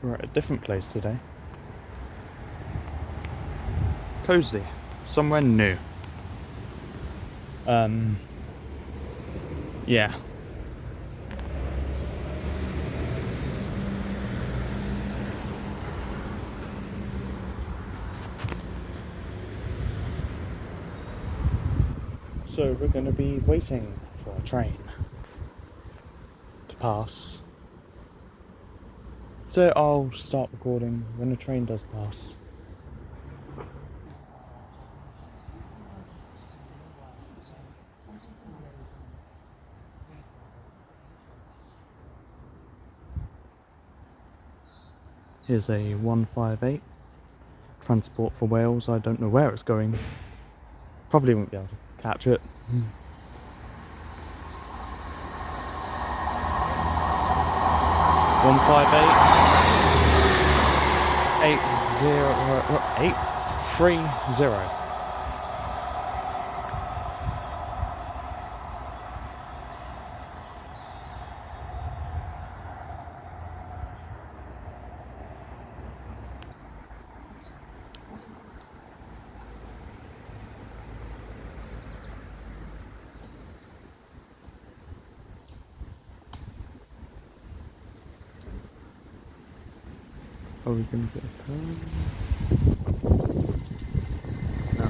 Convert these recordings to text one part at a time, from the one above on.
We're at a different place today. Coseley. Somewhere new. Yeah. So we're going to be waiting for a train to pass. So I'll start recording when the train does pass. Here's a 158 Transport for Wales. I don't know where it's going. Probably won't be able to catch it. 158 830. Are we going to get a turn? No.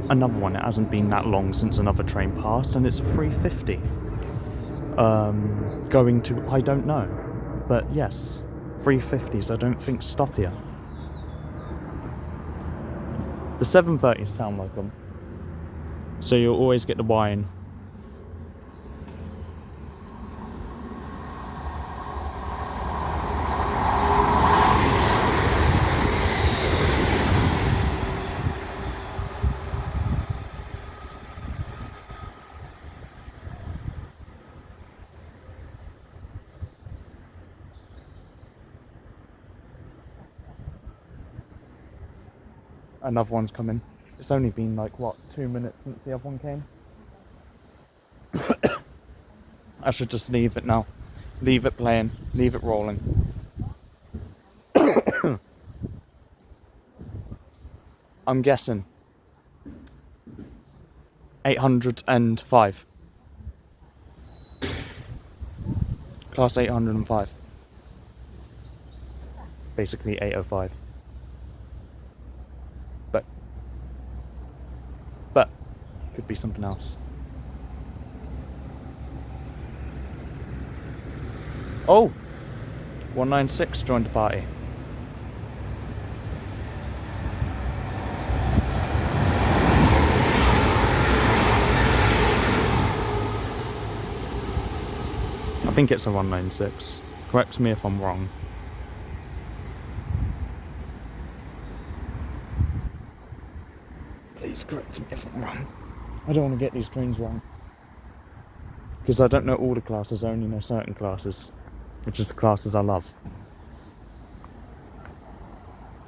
Another one. It hasn't been that long since another train passed, and it's a 350. Going to I don't know, but yes, 350s. I don't think stop here. The 730s sound like them, so you'll always get the whine. Another one's coming. It's only been like, what, 2 minutes since the other one came? I should just leave it now. Leave it playing. Leave it rolling. I'm guessing 805. Class 805. Basically 805. But could be something else. Oh! 196 joined the party. I think it's a 196. Correct me if I'm wrong. Please correct me if I'm wrong. I don't want to get these trains wrong. Because I don't know all the classes, I only know certain classes, which is the classes I love.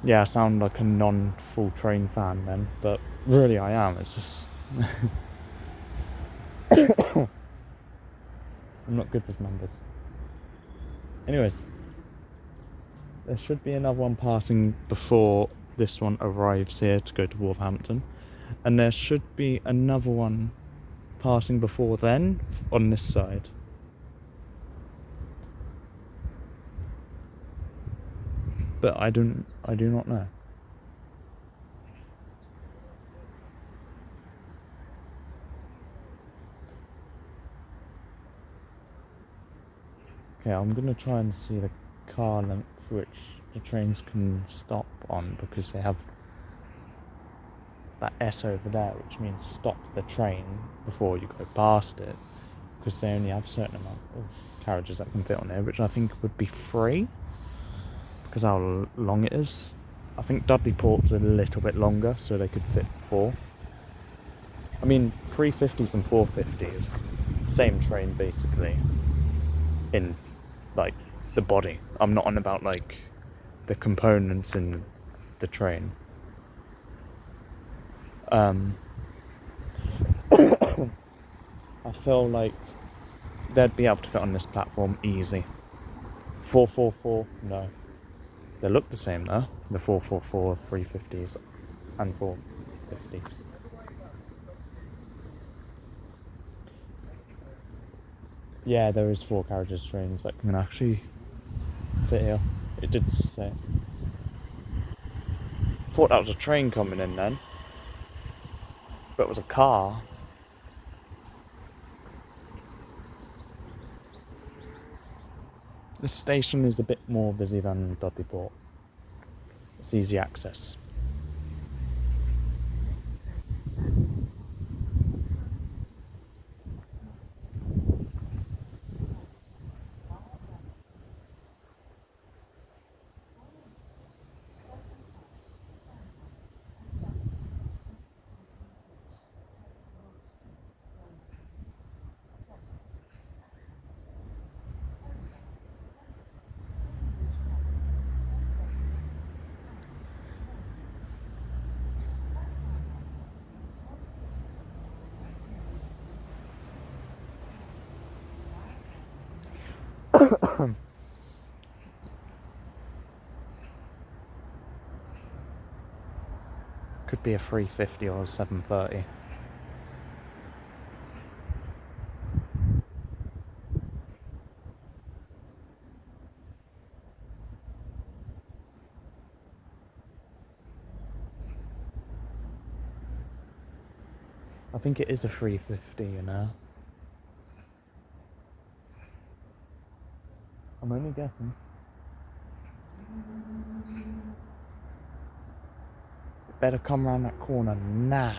Yeah, I sound like a non-full train fan then, but really I am. It's just I'm not good with numbers. Anyways, there should be another one passing before this one arrives here to go to Wolverhampton, and there should be another one passing before then on this side. But I do not know. Okay, I'm gonna try and see the car length which the trains can stop on, because they have that S over there, which means stop the train before you go past it, because they only have a certain amount of carriages that can fit on there, which I think would be 3, because how long it is. I think Dudley Port's a little bit longer, so they could fit 4. I mean, 350s and 450s, same train basically, in like the body. I'm not on about like the components in the train. I feel like they'd be able to fit on this platform easy. 444, no. They look the same though, the 444, 350s and 450s. Yeah, there is 4 carriages trains that can actually fit here. It did just say. Thought that was a train coming in then, but it was a car. This station is a bit more busy than Dudley Port. It's easy access. Could be a 350 or a 730. I think it is a 350, you know. I'm only guessing. Better come round that corner. Nah.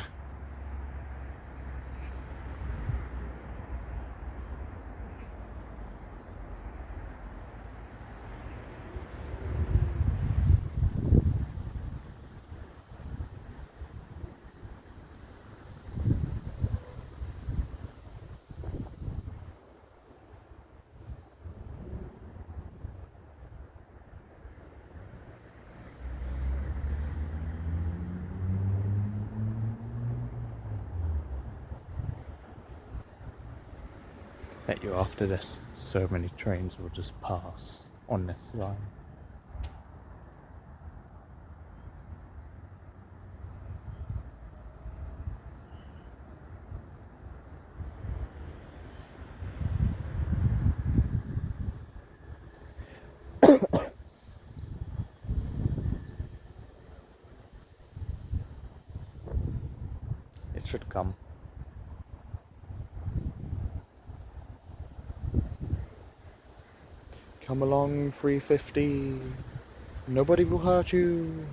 Bet you after this, so many trains will just pass on this line. It should come. Come along, 350. Nobody will hurt you.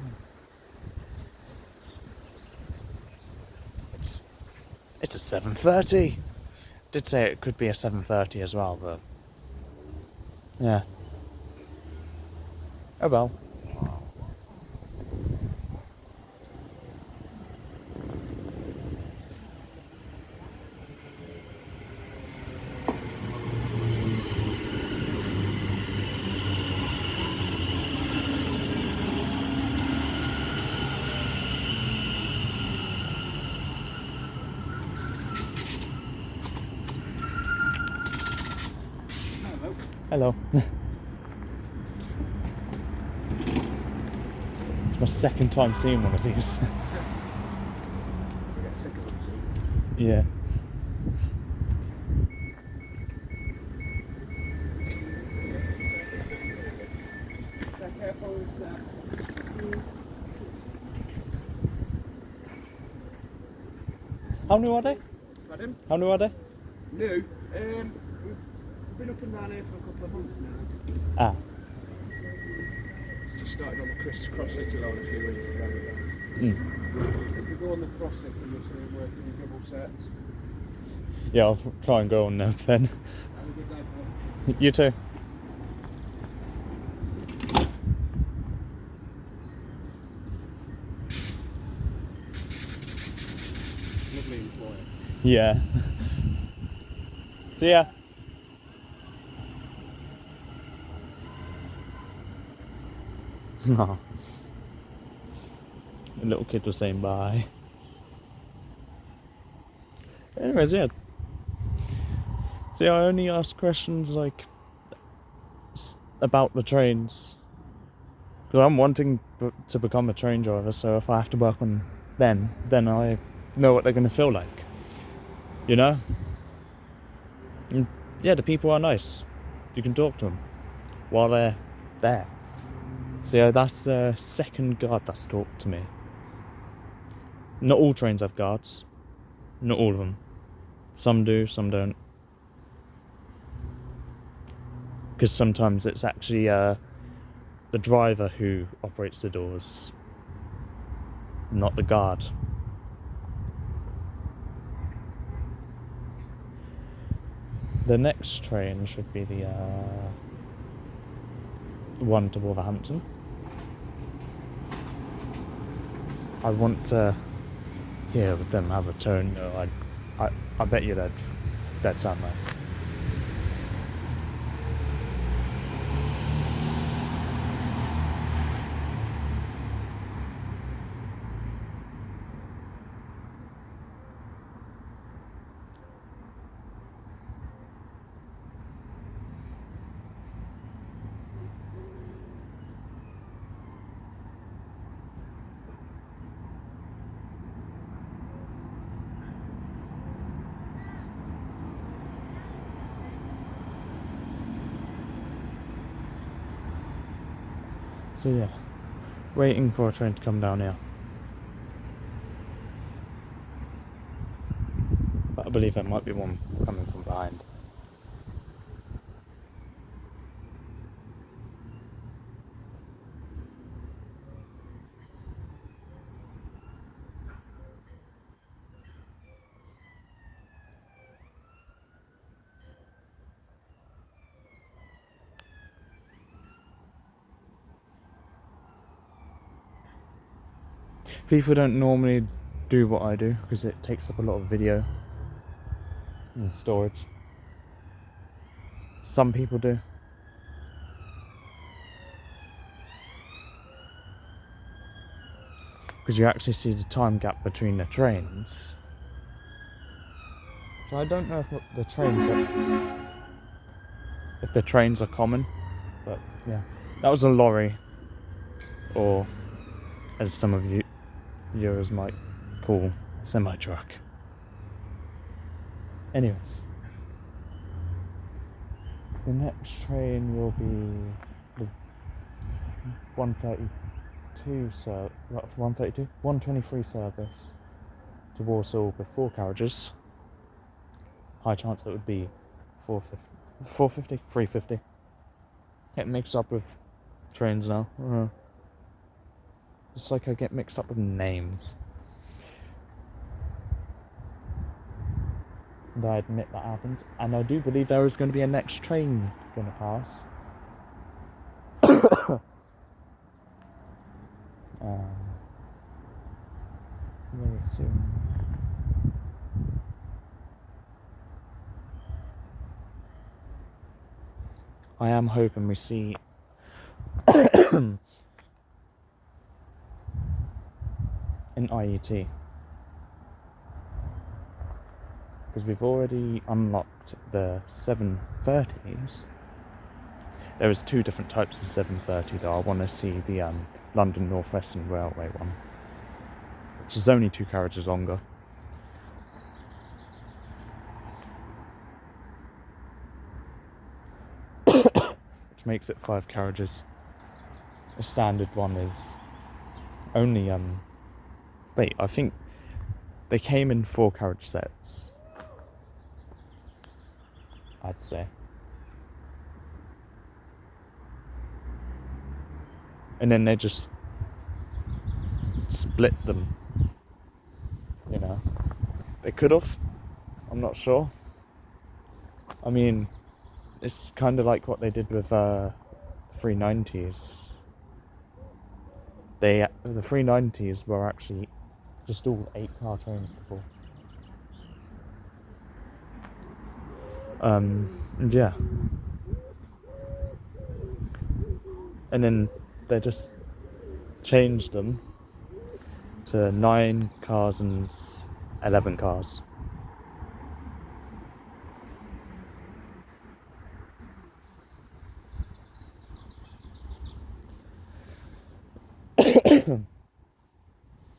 It's a 730. Did say it could be a 730 as well, but yeah. Oh well. Hello. It's my second time seeing one of these. I get sick of them soon. Yeah. Be careful with that. How new are they? Pardon? How new are they? New? We've been up and down here for a couple of months now. Ah. Just started on the cross city load a few weeks ago. Mm. If you go on the cross city, you'll see them working in double sets. Yeah, I'll try and go on them then. Have a good day, Paul. You too. Lovely employer. Yeah. See ya. No. The little kid was saying bye. Anyways, yeah. See, I only ask questions like about the trains because I'm wanting to become a train driver. So if I have to work on them, then I know what they're going to feel like. You know? And yeah, the people are nice. You can talk to them while they're there. So that's the second guard that's talked to me. Not all trains have guards. Not all of them. Some do, some don't. Because sometimes it's actually the driver who operates the doors, not the guard. The next train should be the one to Wolverhampton. I want to hear them have a tone. No, I bet you that sound nice. So yeah, waiting for a train to come down here. But I believe there might be one coming from behind. People don't normally do what I do because it takes up a lot of video and storage. Some people do. Because you actually see the time gap between the trains. So I don't know if the trains are common, but yeah. That was a lorry, or as some of you viewers might call a semi-truck. Anyways, the next train will be the 123 service to Warsaw with 4 carriages. High chance it would be 350. Get mixed up with trains now. It's like I get mixed up with names. And I admit that happens. And I do believe there is going to be a next train going to pass. Very soon. I am hoping we see an IET. Because we've already unlocked the 730s. There is 2 different types of 730 though. I want to see the London North Western Railway one, which is only 2 carriages longer. Which makes it 5 carriages. The standard one is only wait, I think they came in 4 carriage sets, I'd say. And then they just split them, you know. They could have, I'm not sure. I mean, it's kind of like what they did with 390s. The 390s were actually just all 8-car trains before. And yeah. And then they just changed them to 9 cars and 11 cars.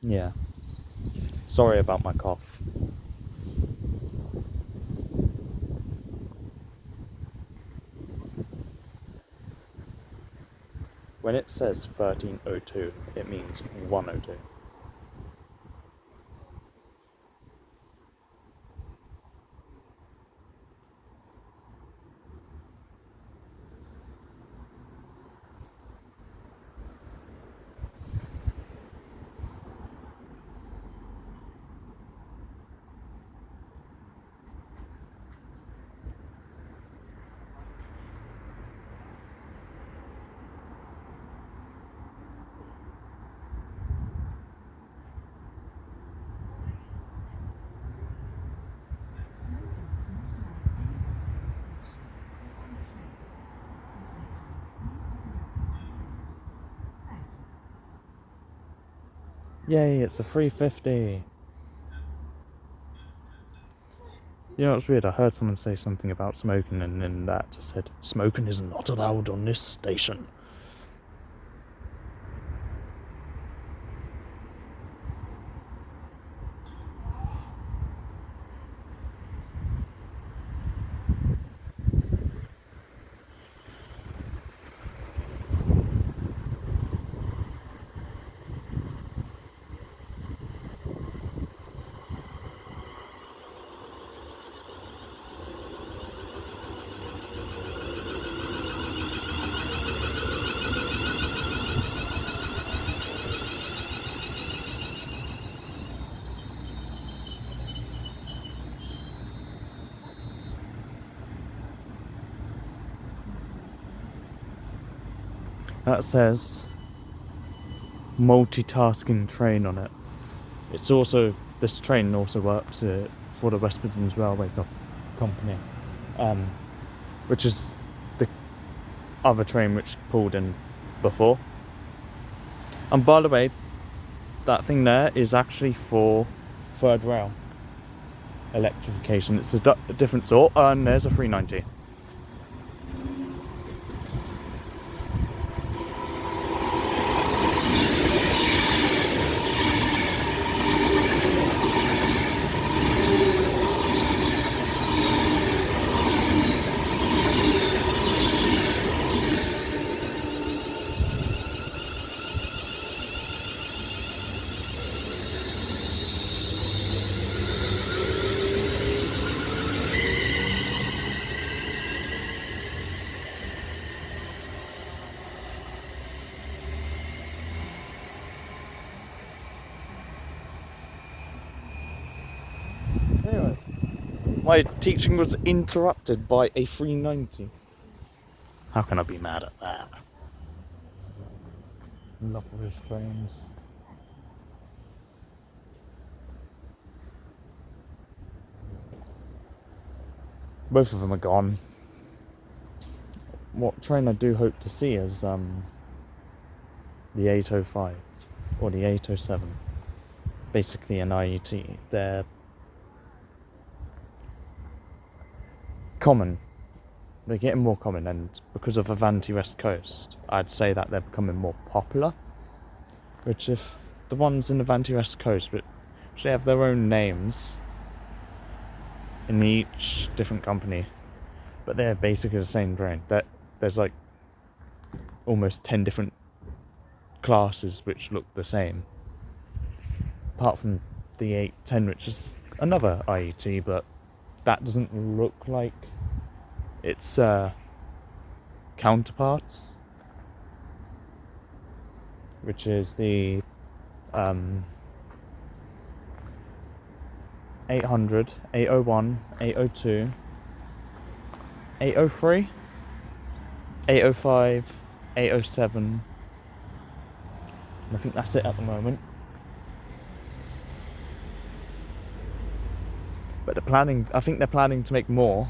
Yeah. Sorry about my cough. When it says 1302, it means 102. Yay, it's a 350. You know, it's weird, I heard someone say something about smoking and then that just said, smoking is not allowed on this station. That says multitasking train on it. It's also, this train also works for the West Midlands Railway Company, which is the other train which pulled in before. And by the way, that thing there is actually for third rail electrification. It's a different sort, and there's a 390. Anyways, my teaching was interrupted by a 390. How can I be mad at that? Love those trains. Both of them are gone. What train I do hope to see is the 805 or the 807. Basically an IET. They're common they're getting more common, and because of Avanti West Coast, I'd say that they're becoming more popular. Which, if the ones in Avanti West Coast, which they have their own names in each different company, but they're basically the same train. There's like almost 10 different classes which look the same, apart from the 810, which is another IET, but that doesn't look like its counterparts, which is the 800, 801, 802, 803, 805, 807. I think that's it at the moment. But I think they're planning to make more.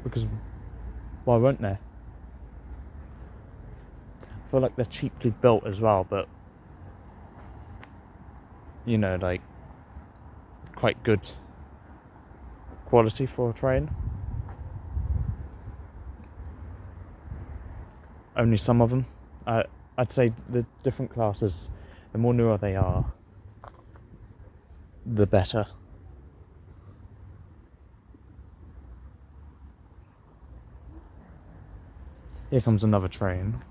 Because why won't they? I feel like they're cheaply built as well, but you know, like quite good quality for a train. Only some of them. I'd say the different classes, the more newer they are, the better. Here comes another train.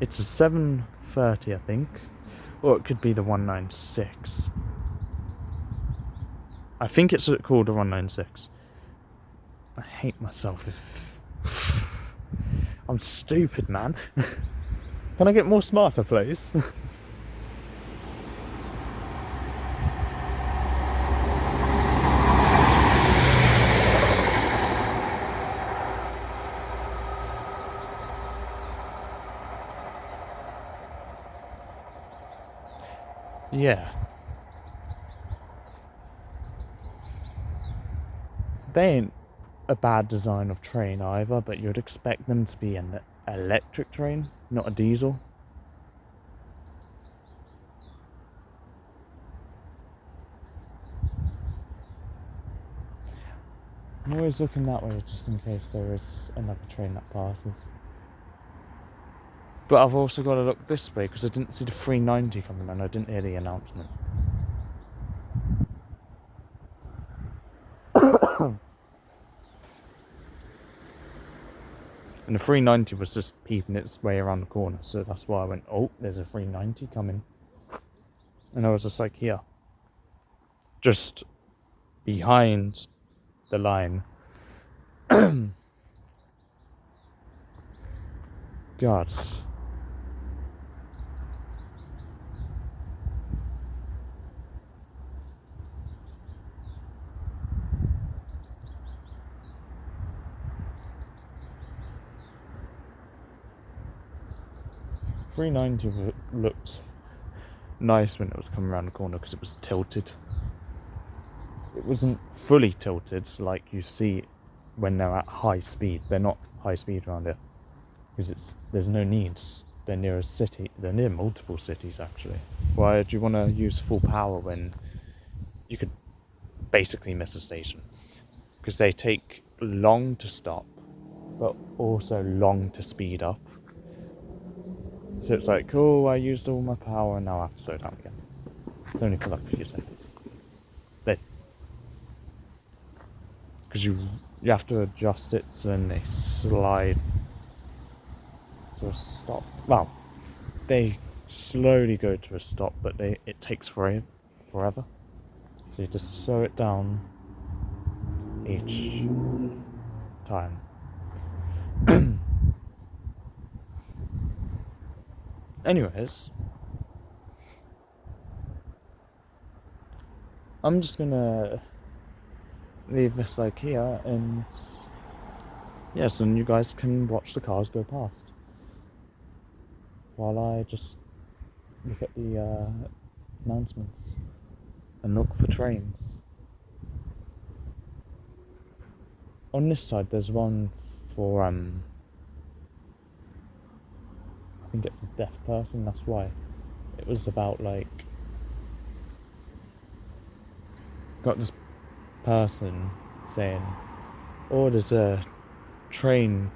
It's a 7:30, I think. Or it could be the 196. I think it's called a 196. I hate myself if... I'm stupid, man. Can I get more smarter, please? Yeah. They ain't a bad design of train either, but you'd expect them to be an electric train, not a diesel. I'm always looking that way just in case there is another train that passes. But I've also got to look this way because I didn't see the 390 coming and I didn't hear the announcement. And the 390 was just peeping its way around the corner, so that's why I went, oh, there's a 390 coming. And I was just like, here. Just behind the line. God. $390 looked nice when it was coming around the corner because it was tilted. It wasn't fully tilted like you see when they're at high speed. They're not high speed around here because there's no need. They're near a city. They're near multiple cities actually. Why do you want to use full power when you could basically miss a station? Because they take long to stop, but also long to speed up. So it's like, oh, I used all my power and now I have to slow down again. It's only for like a few seconds. Because you have to adjust it so then they slide to a stop. Well, they slowly go to a stop, but it takes forever. So you just slow it down each time. Anyways, I'm just gonna leave this like here, and yes, and you guys can watch the cars go past while I just look at the announcements and look for trains. On this side there's one for I think it's a deaf person, that's why. It was about like got this person saying, "Oh, there's a train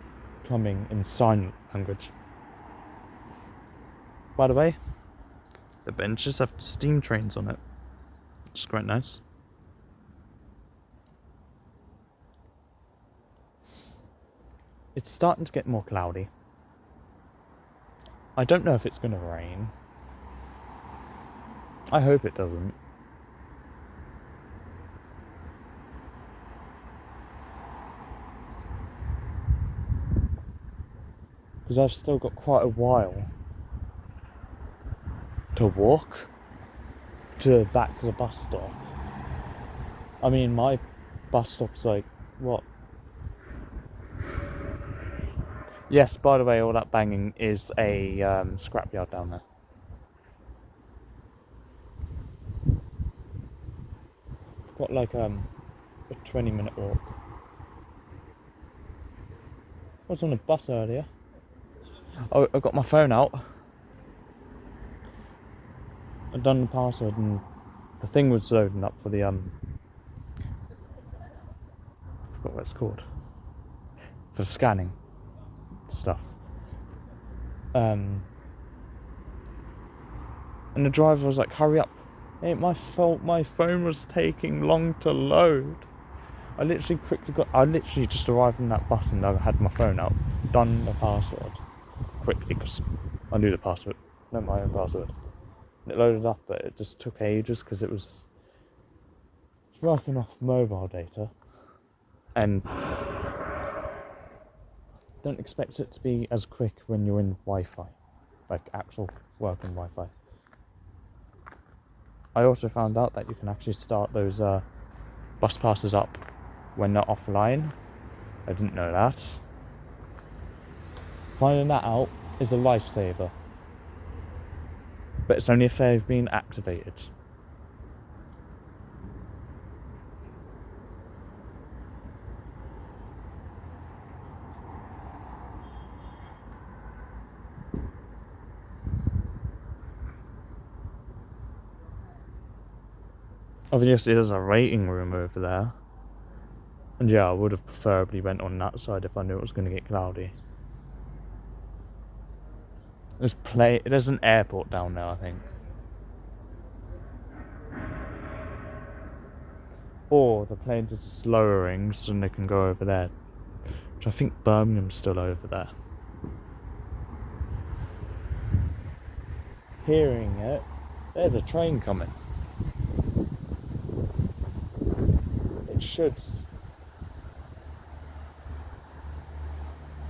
coming in sign language." By the way, the benches have steam trains on it, which is quite nice. It's starting to get more cloudy. I don't know if it's going to rain. I hope it doesn't. Because I've still got quite a while to walk back to the bus stop. I mean, my bus stop's like, what? Yes, by the way, all that banging is a scrapyard down there. Got like a 20-minute walk. I was on a bus earlier. Oh, I got my phone out. I'd done the password and the thing was loading up for the I forgot what it's called. For scanning stuff. And the driver was like, "Hurry up. Ain't my fault, my phone was taking long to load." I literally just arrived on that bus and I had my phone out, done the password quickly because I knew the password, not my own password. And it loaded up, but it just took ages because it was working off mobile data. And don't expect it to be as quick when you're in Wi-Fi, like actual working Wi-Fi. I also found out that you can actually start those bus passes up when they're offline. I didn't know that. Finding that out is a lifesaver. But it's only if they've been activated. Obviously there's a waiting room over there. And yeah, I would have preferably went on that side if I knew it was going to get cloudy. There's an airport down there, I think. Or the planes are just lowering so they can go over there. Which I think Birmingham's still over there. Hearing it, there's a train coming. It should.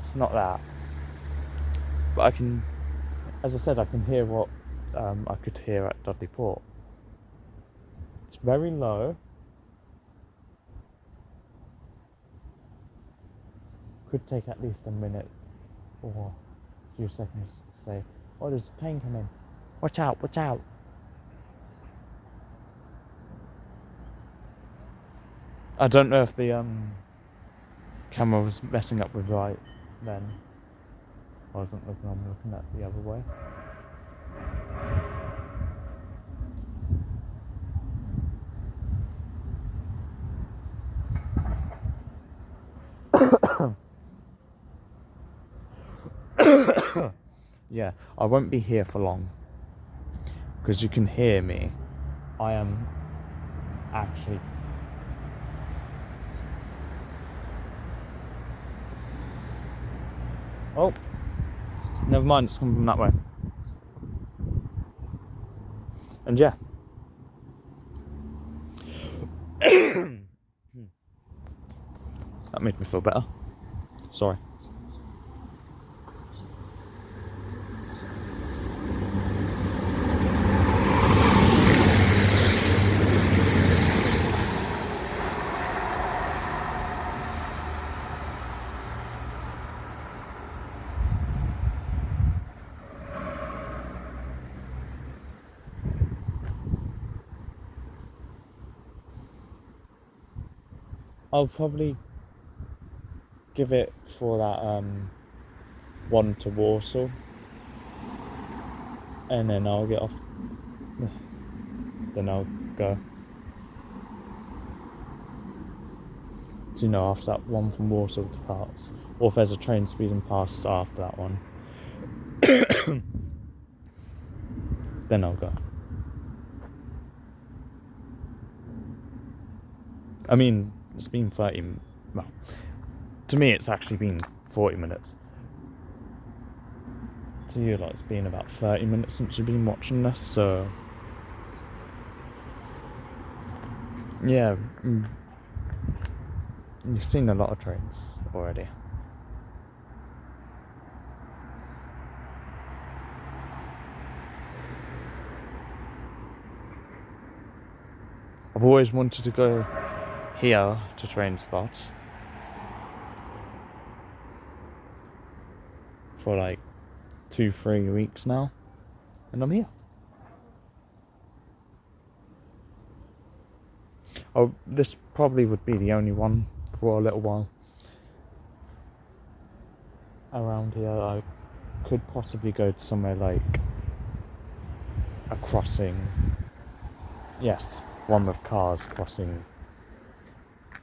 It's not that. But I can, as I said, I can hear what I could hear at Dudley Port. It's very low. Could take at least a minute or a few seconds to say, "Oh, there's a plane coming. Watch out, watch out." I don't know if the camera was messing up with right then. I wasn't looking, I'm looking at the other way. Yeah, I won't be here for long because you can hear me. I am actually oh, never mind, it's coming from that way. And yeah, that made me feel better. Sorry. I'll probably give it for that one to Warsaw, and then I'll get off. Then I'll go. So, you know, after that one from Warsaw departs, or if there's a train speeding past after that one, then I'll go. I mean, it's been 30, well, to me it's actually been 40 minutes. To you, like, it's been about 30 minutes since you've been watching this, so... Yeah, you've seen a lot of trains already. I've always wanted to go here to train spots for like 2-3 weeks now, and I'm here. Oh, this probably would be the only one for a little while around here. I could possibly go to somewhere like a crossing. Yes, one with cars crossing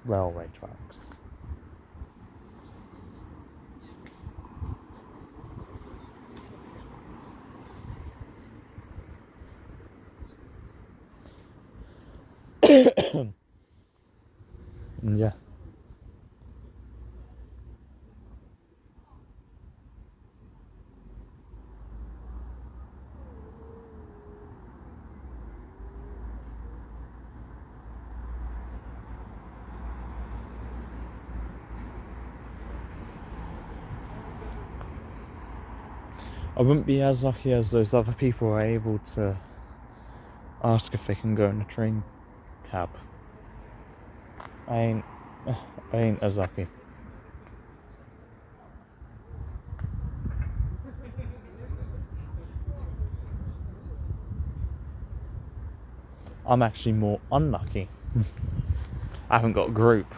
railway tracks. And yeah. I wouldn't be as lucky as those other people who are able to ask if they can go in a train cab. I ain't as lucky. I'm actually more unlucky. I haven't got a group.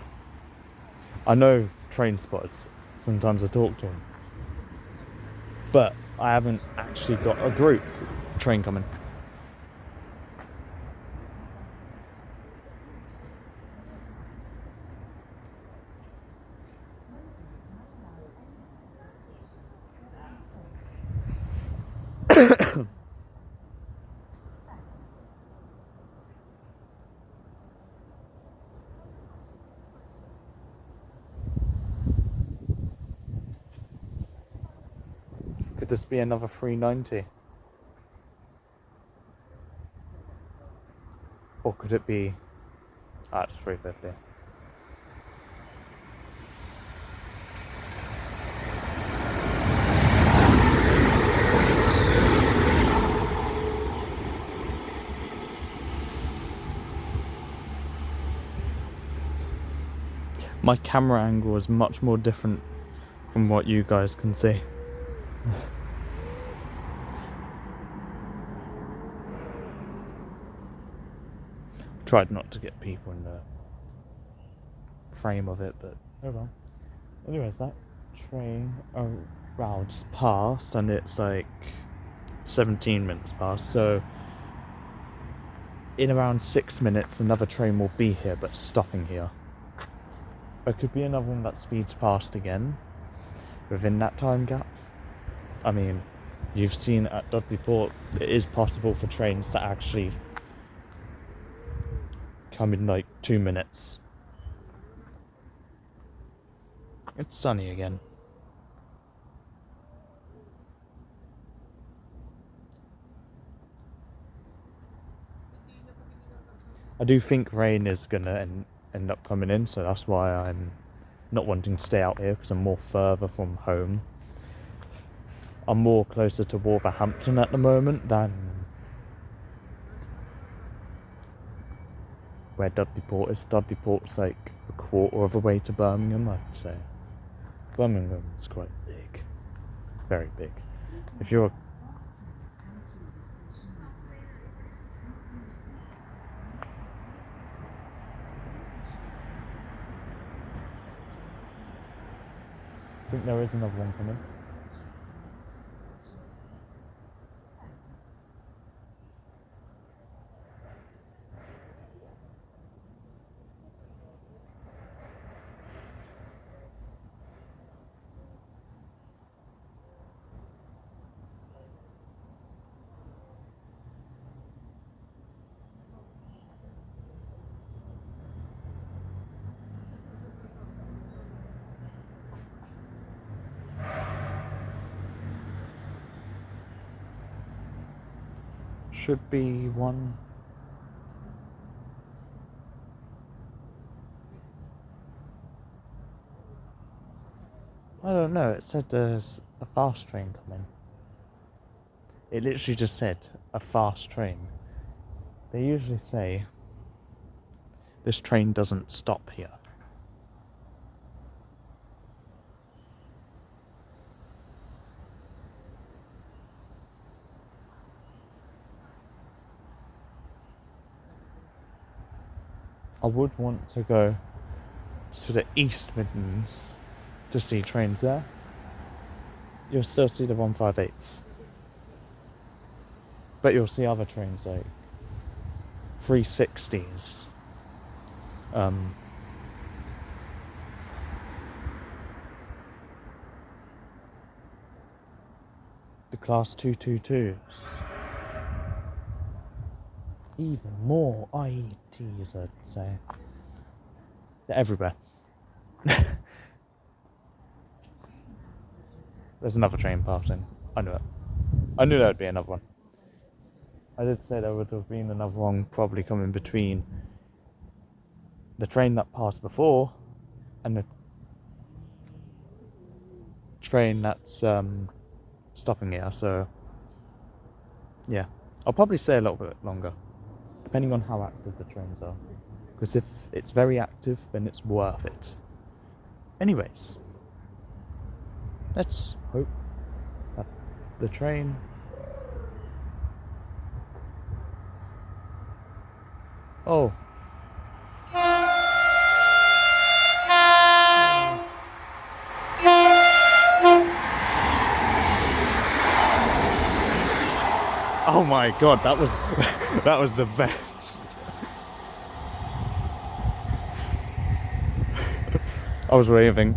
I know train spotters. Sometimes I talk to them. But I haven't actually got a group train coming. Could this be another 390? Or could it be... it's 350. My camera angle is much more different from what you guys can see. Tried not to get people in the frame of it, but oh well. Anyways, that train just passed, and it's like 17 minutes past, so in around 6 minutes another train will be here, but stopping here. There could be another one that speeds past again within that time gap. I mean, you've seen at Dudley Port, it is possible for trains to actually come in like 2 minutes. It's sunny again. I do think rain is gonna end up coming in, so that's why I'm not wanting to stay out here, because I'm more further from home. I'm more closer to Wolverhampton at the moment than where Dudley Port is. Dudley Port's like a quarter of the way to Birmingham, I'd say. Birmingham's quite big. Very big. If you're... I think there is another one coming. should be one. I don't know, it said there's a fast train coming. It literally just said a fast train. They usually say this train doesn't stop here. I would want to go to the East Midlands to see trains there. You'll still see the 158s. But you'll see other trains like 360s. The Class 222s. Even more IETs, I'd say. They're everywhere. There's another train passing. I knew it. I knew there would be another one. I did say there would have been another one probably coming between the train that passed before and the train that's stopping here, so yeah. I'll probably stay a little bit longer, depending on how active the trains are. Because if it's very active, then it's worth it. Anyways, let's hope that the train oh oh my god, that was that was the best. I was raving.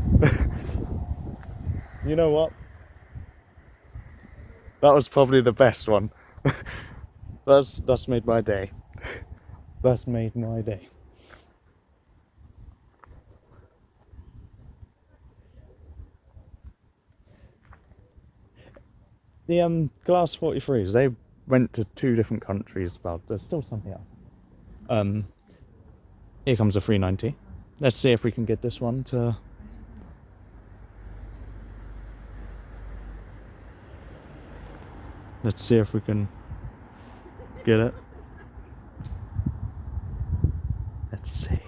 You know what? That was probably the best one. That's made my day. That's made my day. The Glass 43s, they went to 2 different countries. Well, there's still some here. Here comes a 390. Let's see if we can get this one to. Let's see if we can get it. Let's see.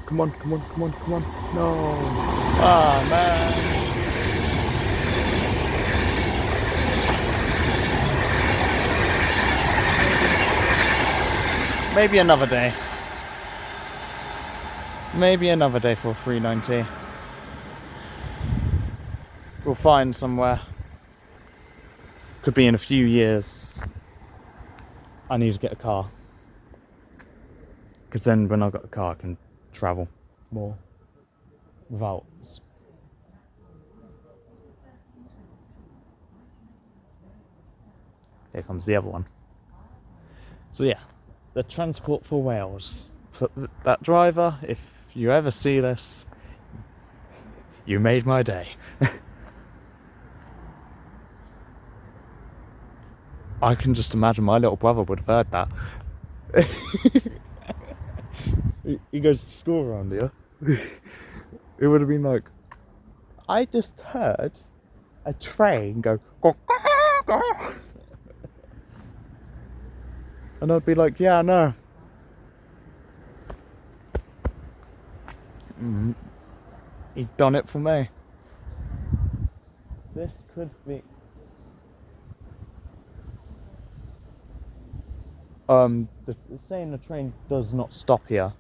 Come on, come on, come on, come on. No. Ah, man. Maybe another day. Maybe another day for a 390. We'll find somewhere. Could be in a few years. I need to get a car. Because then when I've got a car I can travel more without. Here comes the other one. So yeah, the Transport for Wales. For that driver, if you ever see this, you made my day. I can just imagine my little brother would have heard that. He goes to school around here. It would have been like, I just heard a train go. And I'd be like, yeah, I know. He'd done it for me. This could be. Saying the train does not stop here.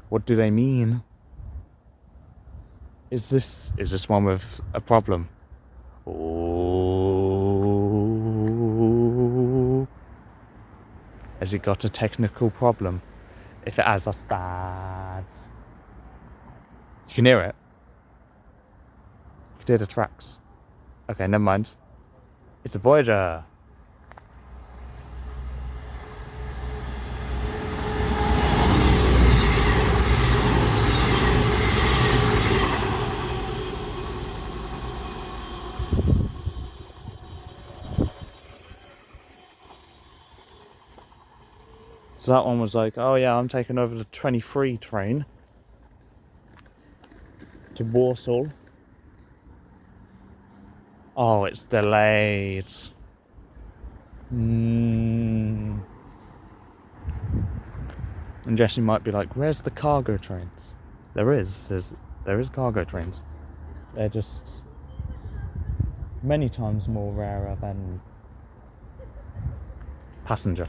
What do they mean? Is this one with a problem? Oh, has it got a technical problem? If it has, that's bad. You can hear it. You can hear the tracks. Okay, never mind. It's a Voyager. So that one was like, oh yeah, I'm taking over the 23 train to Warsaw. Oh, it's delayed. And Jesse might be like, where's the cargo trains? There is cargo trains. They're just many times more rarer than passenger.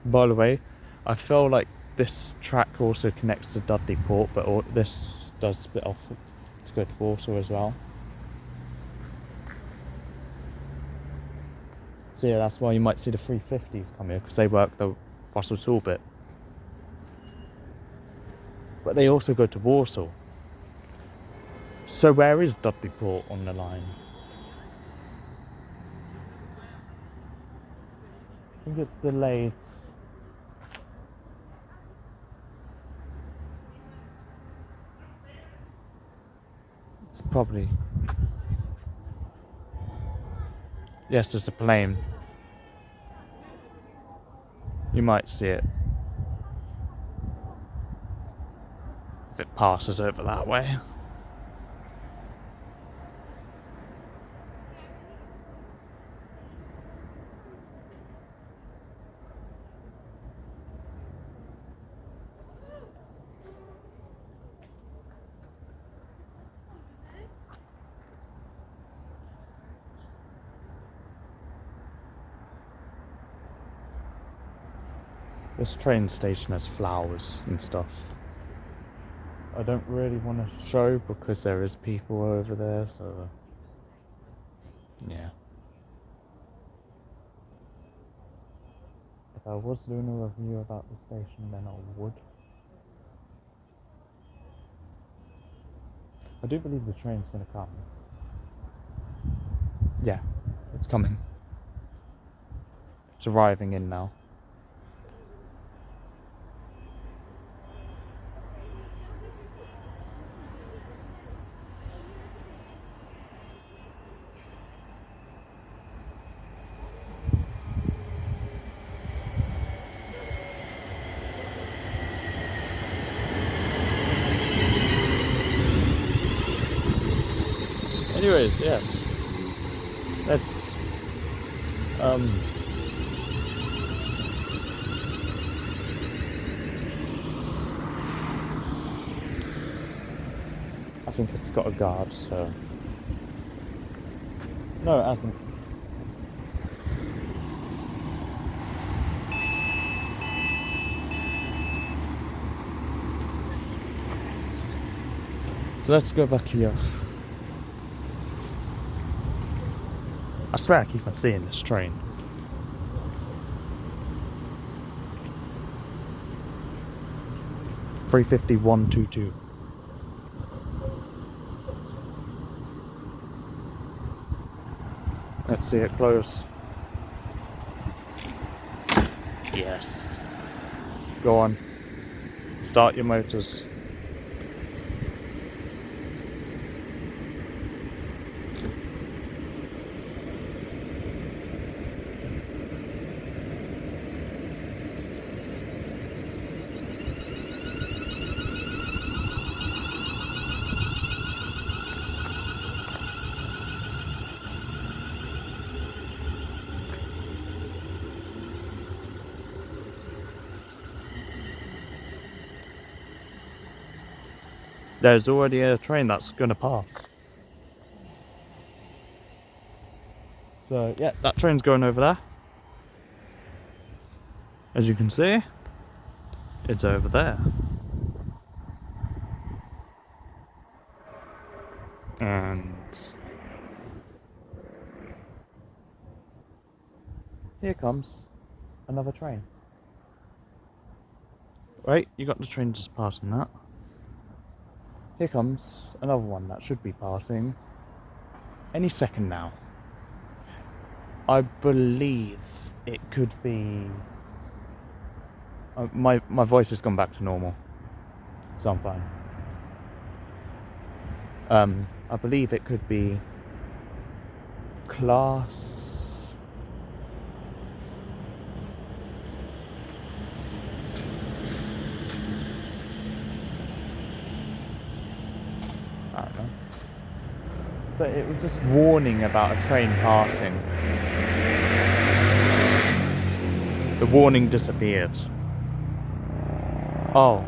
By the way, I feel like this track also connects to Dudley Port, but this does split off to go to Warsaw as well. So yeah, that's why you might see the 350s come here, because they work the Russell Tool bit. But they also go to Warsaw. So where is Dudley Port on the line? I think it's delayed. It's probably... Yes, there's a plane. You might see it if it passes over that way. This train station has flowers and stuff. I don't really want to show because there is people over there, so yeah. If I was doing a review about the station, then I would. I do believe the train's going to come. Yeah, it's coming. It's arriving in now. Anyways, yes. Let's I think it's got a guard, so no, it hasn't. So let's go back here. I swear I keep on seeing this train. $350-122. Let's see it close. Yes. Go on. Start your motors. There's already a train that's going to pass. So yeah, that train's going over there. As you can see, it's over there. And here comes another train. Right, you got the train just passing that. Here comes another one that should be passing any second now. I believe it could be... my voice has gone back to normal, so I'm fine. I believe it could be class But it was just warning about a train passing. The warning disappeared. Oh.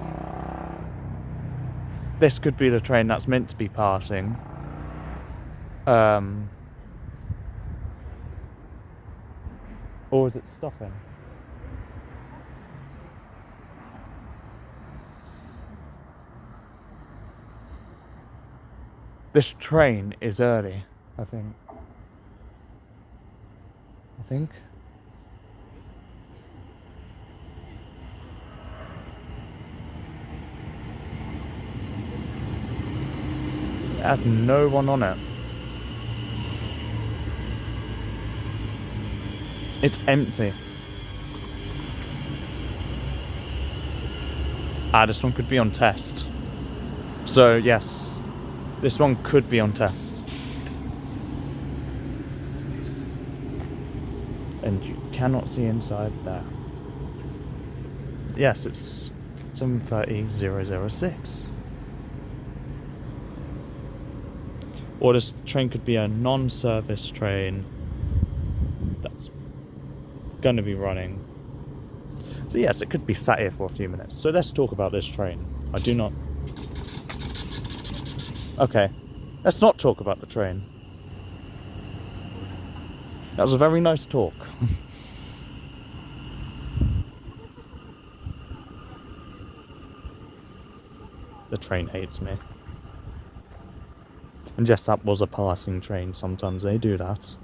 This could be the train that's meant to be passing. Or is it stopping? This train is early, I think. It has no one on it. It's empty. This one could be on test. So yes, this one could be on test. And you cannot see inside there. Yes, it's 7:30:006. Or this train could be a non-service train that's going to be running. So yes, it could be sat here for a few minutes. So let's talk about this train. I do not... Okay, let's not talk about the train. That was a very nice talk. The train hates me. And yes, that was a passing train. Sometimes they do that.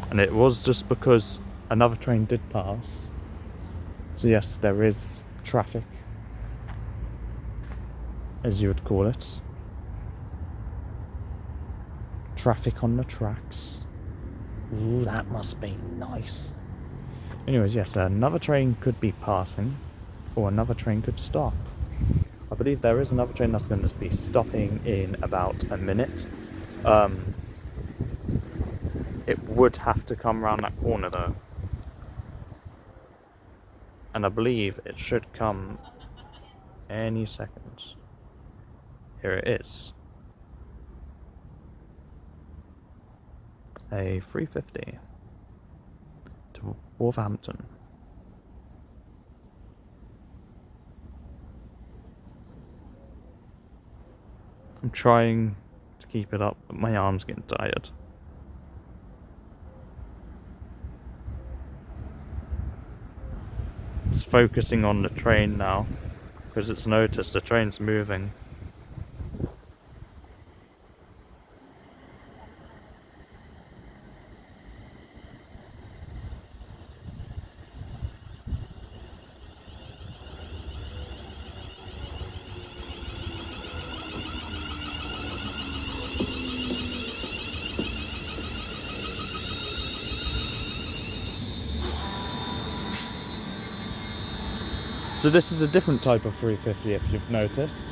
And it was just because another train did pass. So yes, there is traffic, as you would call it. Traffic on the tracks. Ooh, that must be nice. Anyways, yes, another train could be passing, or another train could stop. I believe there is another train that's going to be stopping in about a minute. It would have to come around that corner though. And I believe it should come any second. Here it is. A 350 to Wolverhampton. I'm trying to keep it up, but my arm's getting tired. Just focusing on the train now, because it's noticed the train's moving. So this is a different type of 350 if you've noticed.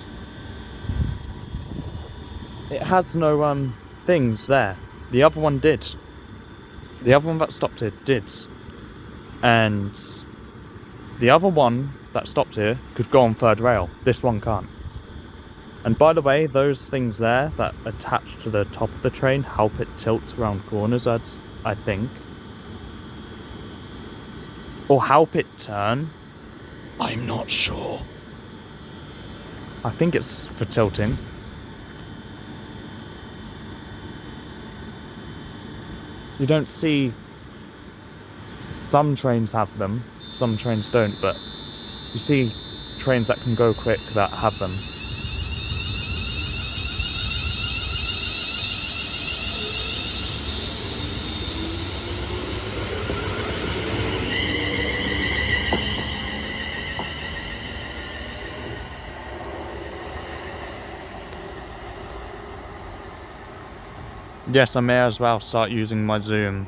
It has no things there. The other one did. The other one that stopped here did. And the other one that stopped here could go on third rail. This one can't. And by the way, those things there that attach to the top of the train help it tilt around corners, I think. Or help it turn. I'm not sure. I think it's for tilting. You don't see... Some trains have them, some trains don't, but you see trains that can go quick that have them. Yes, I may as well start using my zoom.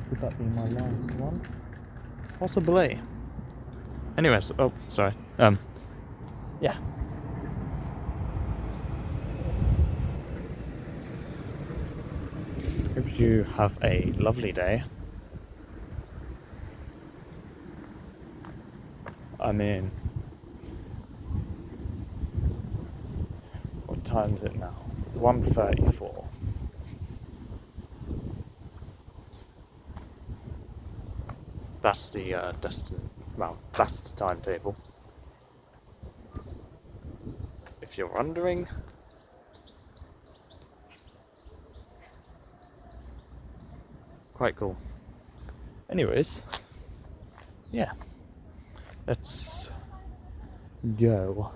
Could that be my last one? Possibly. Anyways, oh, sorry. Yeah. you have a lovely day. I mean, what time is it now? 1:34. That's the that's the timetable. If you're wondering. Quite cool. Anyways, yeah. Let's go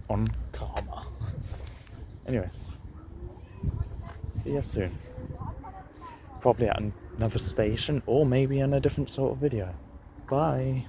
on Karma. Anyways, see you soon. Probably at another station or maybe in a different sort of video. Bye.